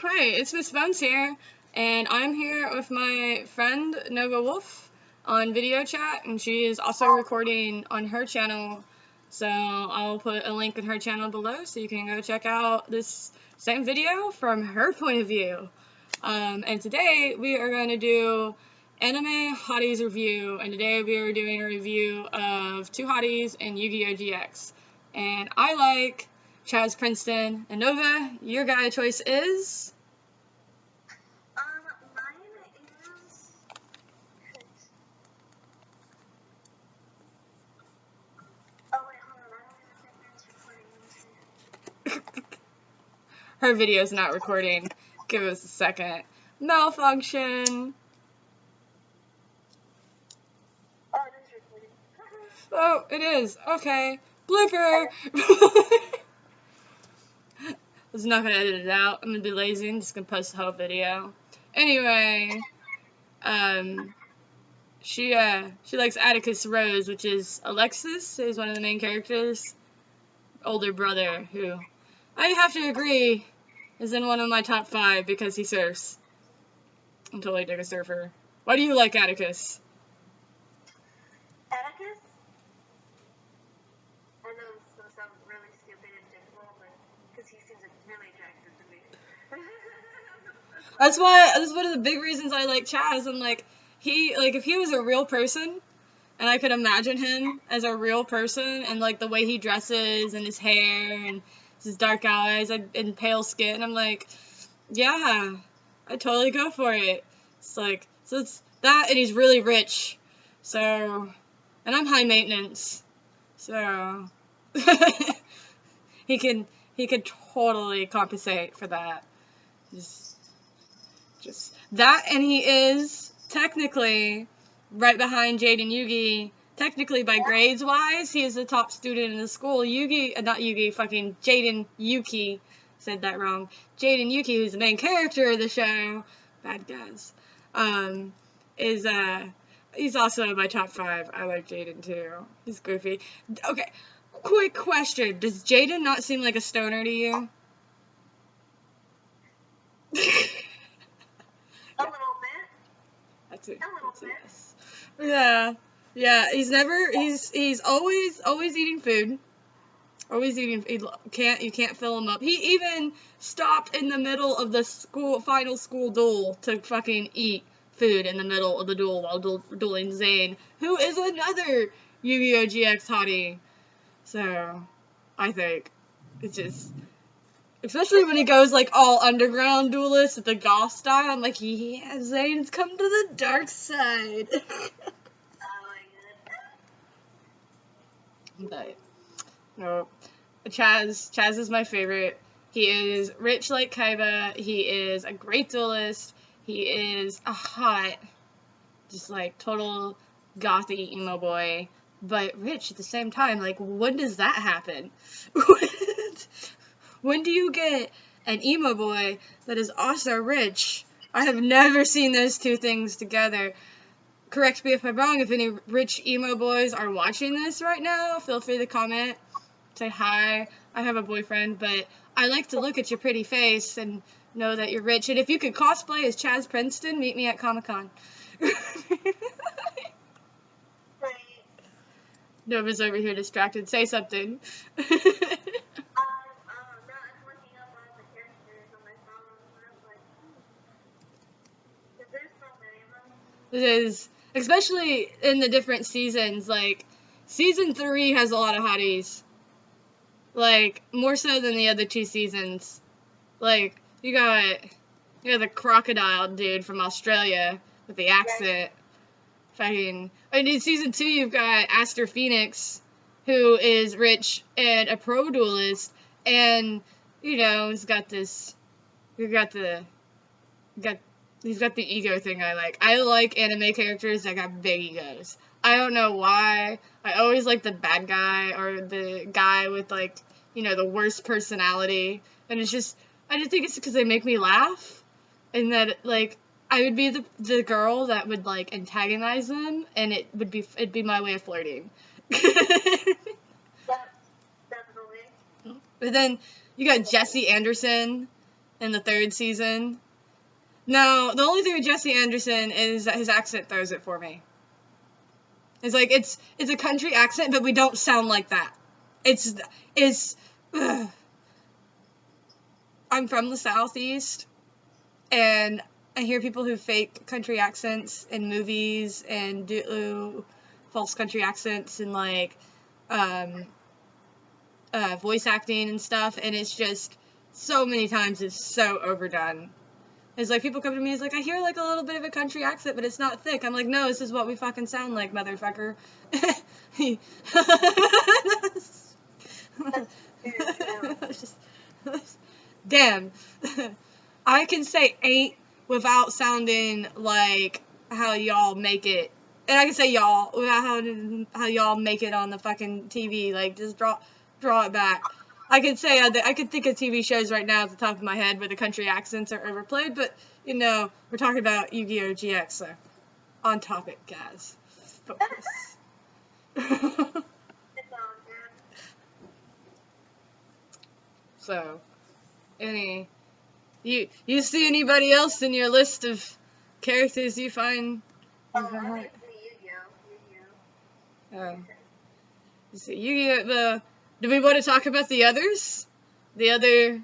Hi, it's Miss Bones here, and I'm here with my friend Nova Wolf on video chat, and she is also recording on her channel, so I'll put a link in her channel below so you can go check out this same video from her point of view. And today we are going to do anime hotties review, and today we are doing a review of two hotties in Yu-Gi-OhGX, and I like Chaz Princeton. And Nova, your guy of choice is? Mine is... Oh wait, hold on, I don't think it's recording. Her video's not recording. Give us a second. Malfunction. Oh, it is recording. Oh, it is. Okay. Blooper. I was not gonna edit it out. I'm gonna be lazy. I'm just gonna post the whole video. Anyway, she likes Atticus Rose, which is Alexis, who's one of the main characters. Older brother, who I have to agree is in one of my top 5 because he surfs. I'm totally dig a surfer. Why do you like Atticus? Atticus? I know this will sound really stupid and difficult, but because he seems like really attractive to me. That's one of the big reasons I like Chaz. I'm like, if he was a real person, and I could imagine him as a real person, and like the way he dresses, and his hair, and his dark eyes, and pale skin, I'm like, yeah, I'd totally go for it. It's like, so it's that, and he's really rich, so, and I'm high maintenance, so, he could totally compensate for that. Just that, and he is technically right behind Jaden Yugi. Technically, by grades wise, he is the top student in the school. Jaden Yuki, said that wrong. Jaden Yuki, who's the main character of the show, bad guys, he's also in my top 5. I like Jaden too. He's goofy. Okay, quick question: does Jaden not seem like a stoner to you? A little bit. That's it. A little bit. Yes. Yeah. He's always eating food. Always eating. You can't fill him up. He even stopped in the middle of the final school duel to fucking eat food in the middle of the duel while dueling Zane, who is another Yu-Gi-Oh! GX hottie. So, I think it's just. Especially when he goes, like, all underground duelist with the goth style. I'm like, yeah, Zane's come to the dark side. Oh my god. But, no. Chaz is my favorite. He is rich like Kaiba. He is a great duelist. He is a hot, just, like, total gothy emo boy. But rich at the same time. Like, when does that happen? When do you get an emo boy that is also rich? I have never seen those two things together. Correct me if I'm wrong. If any rich emo boys are watching this right now, feel free to comment. Say hi. I have a boyfriend, but I like to look at your pretty face and know that you're rich. And if you could cosplay as Chaz Princeton, meet me at Comic-Con. Right. Nova's over here distracted. Say something. It is, especially in the different seasons, like, season 3 has a lot of hotties, like, more so than the other 2 seasons. Like, you got the crocodile dude from Australia with the accent, and in season 2 you've got Aster Phoenix, who is rich and a pro duelist, and, you know, he's got the ego thing I like. I like anime characters that got big egos. I don't know why. I always like the bad guy or the guy with, like, you know, the worst personality. And I just think it's because they make me laugh. And that, like, I would be the girl that would, like, antagonize them, and it'd be my way of flirting. Definitely. But then you got Jesse Anderson, in the 3rd season. No, the only thing with Jesse Anderson is that his accent throws it for me. It's like, it's a country accent, but we don't sound like that. Ugh. I'm from the Southeast, and I hear people who fake country accents in movies and do false country accents and, like, voice acting and stuff, and it's just, so many times it's so overdone. It's like, people come to me, it's like, I hear, like, a little bit of a country accent, but it's not thick. I'm like, no, this is what we fucking sound like, motherfucker. Damn. I can say ain't without sounding like how y'all make it. And I can say y'all without how y'all make it on the fucking TV. Like, just draw it back. I could say, I could think of TV shows right now at the top of my head where the country accents are overplayed, but, you know, we're talking about Yu-Gi-OhGX, so on topic, guys. Focus. So, you see anybody else in your list of characters you find? I like Yu-Gi-Oh. So Yu-Gi-Oh! Do we want to talk about the others? The other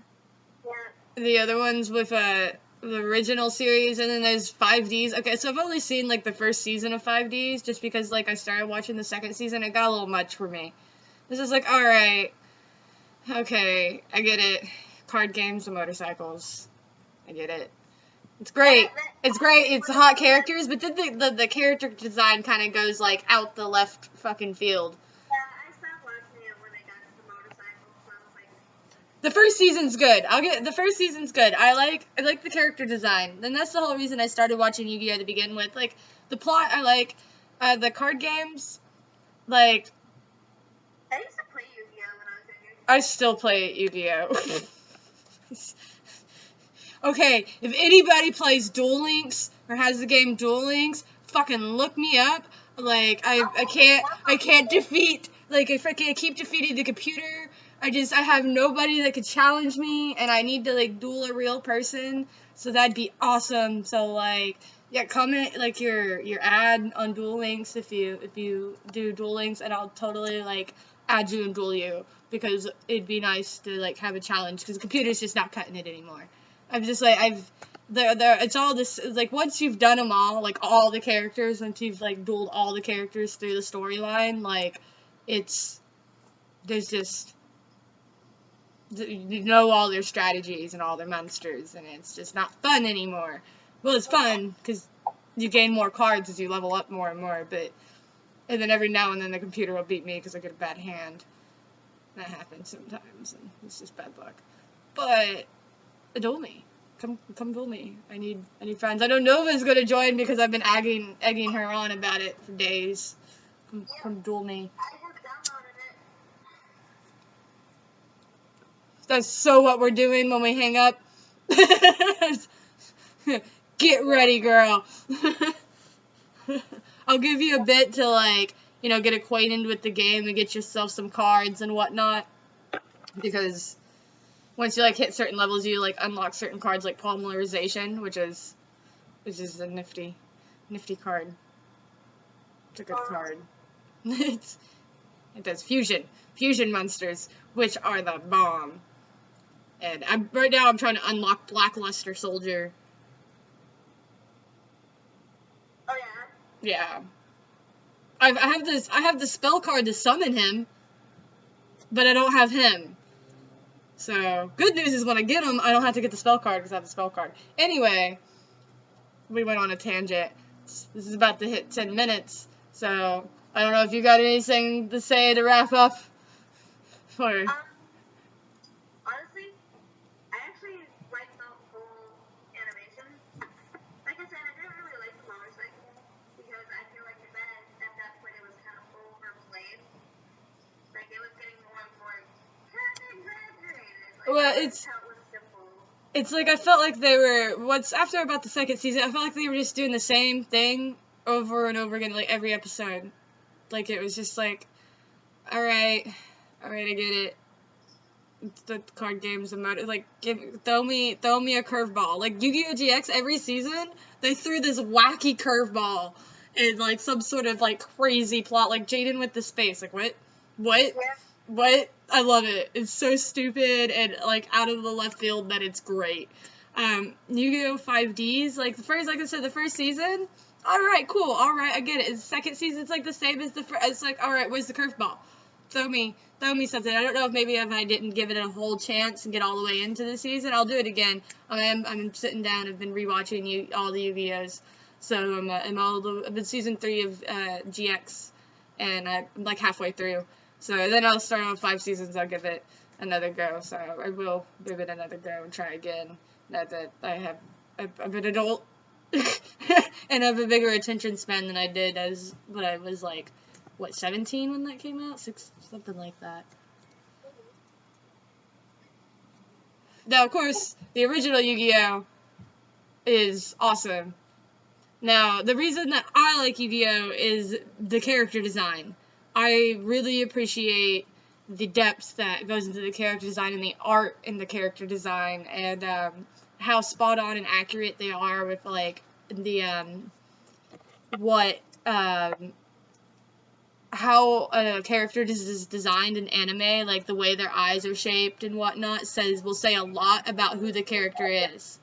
ones with the original series, and then there's 5Ds. Okay, so I've only seen like the first season of 5Ds, just because like I started watching the second season, it got a little much for me. This is like, alright, okay, I get it. Card games and motorcycles. I get it. It's great. It's great. It's hot characters, but then the character design kind of goes like out the left fucking field. I stopped watching it when I got to the motorcycle, so I was like... The first season's good. The first season's good. I like the character design. And that's the whole reason I started watching Yu-Gi-Oh! To begin with. Like, the plot, I like. The card games, like... I used to play Yu-Gi-Oh! When I was younger. I still play Yu-Gi-Oh! Okay, if anybody plays Duel Links or has the game Duel Links, fucking look me up. Like, I can't defeat, like, if I can't keep defeating the computer, I have nobody that could challenge me, and I need to, like, duel a real person, so that'd be awesome. So, like, yeah, comment, like, your ad on Duel Links if you do Duel Links, and I'll totally, like, add you and duel you, because it'd be nice to, like, have a challenge, because the computer's just not cutting it anymore. I'm just like, it's all this, like, once you've done them all, like, all the characters, once you've, like, dueled all the characters through the storyline, like, there's just, you know all their strategies and all their monsters, and it's just not fun anymore. Well, it's fun, because you gain more cards as you level up more and more, and then every now and then the computer will beat me because I get a bad hand. That happens sometimes, and it's just bad luck. But... duel me. Come duel me. I need friends. I know Nova's gonna join because I've been egging her on about it for days. Come duel me. I have downloaded it. That's so what we're doing when we hang up. Get ready, girl. I'll give you a bit to, like, you know, get acquainted with the game and get yourself some cards and whatnot, because once you, like, hit certain levels, you, like, unlock certain cards, like Polymerization, which is a nifty card. It's a good card. It does fusion monsters, which are the bomb. And right now I'm trying to unlock Blackluster Soldier. Oh yeah? Yeah. I have the spell card to summon him, but I don't have him. So, good news is when I get him, I don't have to get the spell card because I have the spell card. Anyway, we went on a tangent. This is about to hit 10 minutes, so I don't know if you got anything to say to wrap up. Or... honestly, I actually like the whole animation. Like I said, I didn't really like the motorcycle because I feel like at that point it was kind of overplayed. Like, it was getting more and more exaggerated. Well, it's like I felt like they were, after about the second season, I felt like they were just doing the same thing over and over again, like, every episode. Like, it was just like, alright, I get it. the card games and like throw me a curveball. Like Yu-Gi-Oh GX every season they threw this wacky curveball and like some sort of like crazy plot, like Jaden with the space. Like what? I love it. It's so stupid and like out of the left field that it's great. Yu-Gi-Oh 5Ds, like like I said, the first season. All right, cool. All right, I get it. The second season, it's like the same as the first. It's like, all right, where's the curveball? Throw me something. I don't know if I didn't give it a whole chance and get all the way into the season, I'll do it again. I'm sitting down. I've been rewatching all the Yu-Gi-Ohs, so I'm in season 3 of GX, and I'm like halfway through. So then I'll start on 5 seasons. I'll give it another go. So I will give it another go and try again. Now that I'm an adult and have a bigger attention span than I did when I was like, 17 when that came out? 6, something like that. Now, of course, the original Yu-Gi-Oh! Is awesome. Now, the reason that I like Yu-Gi-Oh! Is the character design. I really appreciate the depth that goes into the character design and the art in the character design, and how spot on and accurate they are with like the how a character is designed in anime, like the way their eyes are shaped and whatnot, will say a lot about who the character is.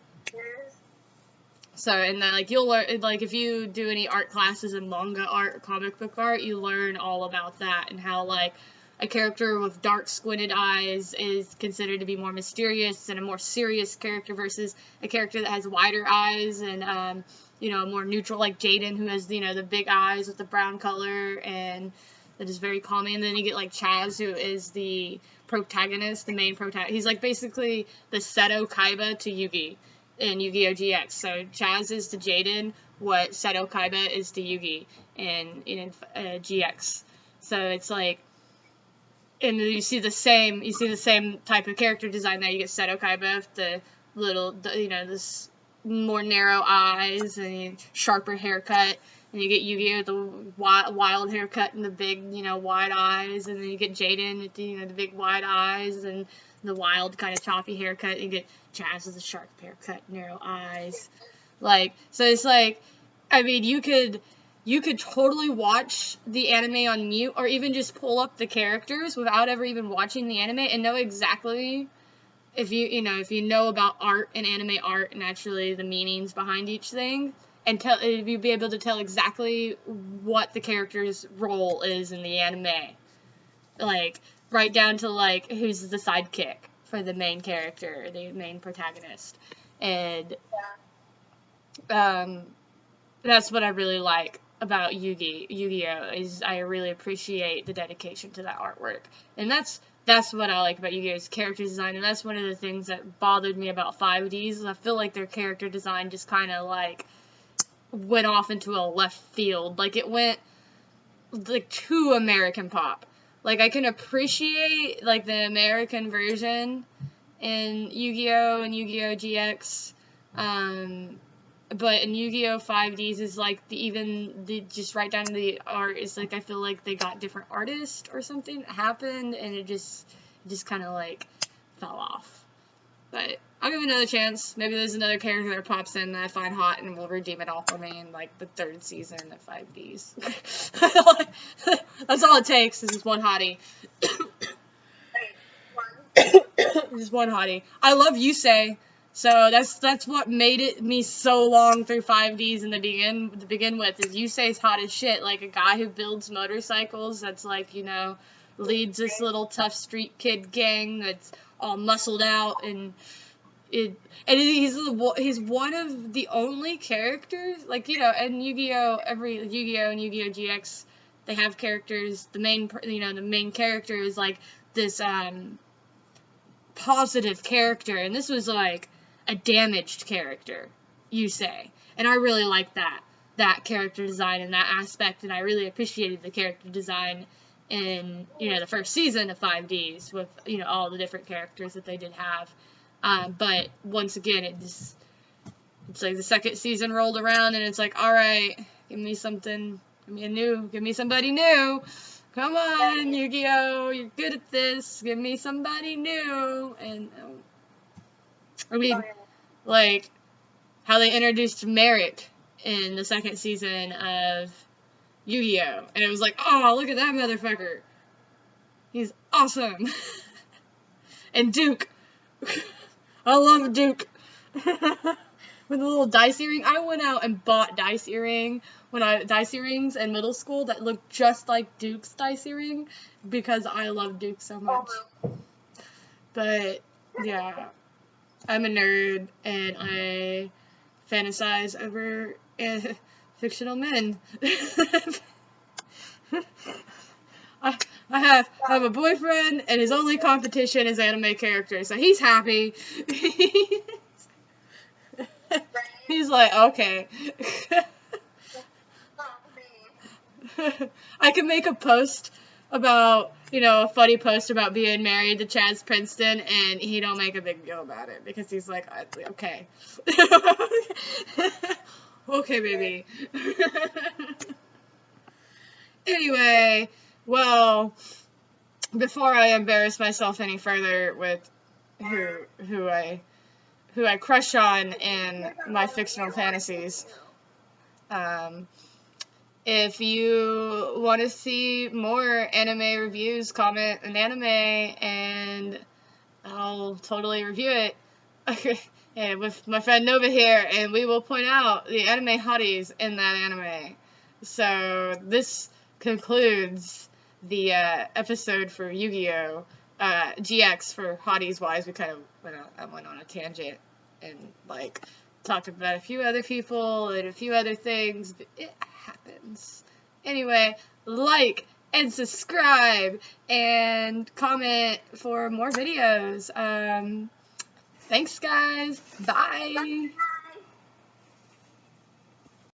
So, and then, like, you'll learn, like, if you do any art classes in manga art or comic book art, you learn all about that, and how, like, a character with dark squinted eyes is considered to be more mysterious and a more serious character versus a character that has wider eyes and, you know, more neutral, like Jaden, who has, you know, the big eyes with the brown color, and that is very calming. And then you get, like, Chaz, who is the protagonist, the main protagonist. He's, like, basically the Seto Kaiba to Yugi in Yu-Gi-Oh! GX. So Chaz is to Jaden what Seto Kaiba is to Yugi in GX. So it's, like, and you see the same type of character design there. You get Seto Kaiba with the little, you know, this more narrow eyes and sharper haircut, and you get Yu-Gi-Oh! The wild haircut and the big, you know, wide eyes, and then you get Jaden with the, you know, the big wide eyes and the wild kind of choppy haircut, and you get Chaz with the sharp haircut, narrow eyes. Like, so it's like, I mean, you could totally watch the anime on mute, or even just pull up the characters without ever even watching the anime and know exactly, if you know about art and anime art and actually the meanings behind each thing, and you'd be able to tell exactly what the character's role is in the anime. Like, right down to, like, who's the sidekick for the main character, the main protagonist. And, that's what I really like about Yu-Gi-Oh! Is I really appreciate the dedication to that artwork. And that's what I like about Yu-Gi-Oh's character design, and that's one of the things that bothered me about 5Ds, is I feel like their character design just kind of, like, went off into a left field. Like, it went, like, too American pop. Like, I can appreciate, like, the American version in Yu-Gi-Oh! And Yu-Gi-Oh! GX, but in Yu-Gi-Oh! 5Ds is, like, just right down to the art, is, like, I feel like they got different artists or something happened, and it just kind of, like, fell off. But I'll give it another chance. Maybe there's another character that pops in that I find hot and will redeem it all for me in, like, the 3rd season of 5Ds. That's all it takes, is just one hottie. Just one hottie. I love Yusei. So that's what made it me so long through 5Ds to begin with, is Yusei's hot as shit. Like, a guy who builds motorcycles that's, like, you know, leads this little tough street kid gang that's all muscled out, and he's one of the only characters, like, you know, and Yu-Gi-Oh! Every Yu-Gi-Oh! And Yu-Gi-Oh! GX, they have characters, the main character is, like, this positive character, and this was, like, a damaged character, Yusei. And I really liked that character design and that aspect, and I really appreciated the character design in, you know, the first season of 5Ds with, you know, all the different characters that they did have. But once again, it's like the second season rolled around, and it's like, alright, give me somebody new. Come on, Yu-Gi-Oh! You're good at this. Give me somebody new. And I mean, like how they introduced Merrick in the second season of Yu-Gi-Oh! And it was like, oh, look at that motherfucker. He's awesome. And Duke. I love Duke. With a little dice earring. I went out and bought dice earrings in middle school that looked just like Duke's dice earring because I love Duke so much. But yeah, I'm a nerd and I fantasize over fictional men. I have a boyfriend and his only competition is anime characters, so he's happy. He's like, okay. I can make a post about, a funny post about being married to Chaz Princeton, and he don't make a big deal about it, because he's like, okay. Okay, baby. Anyway, well, before I embarrass myself any further with who I crush on in my fictional fantasies, if you want to see more anime reviews, comment an anime, and I'll totally review it and with my friend Nova here, and we will point out the anime hotties in that anime. So this concludes the episode for Yu-Gi-Oh! GX for hotties wise. We kind of went on a tangent and talked about a few other people and a few other things, but it happens. Anyway, like and subscribe and comment for more videos. Thanks guys. Bye.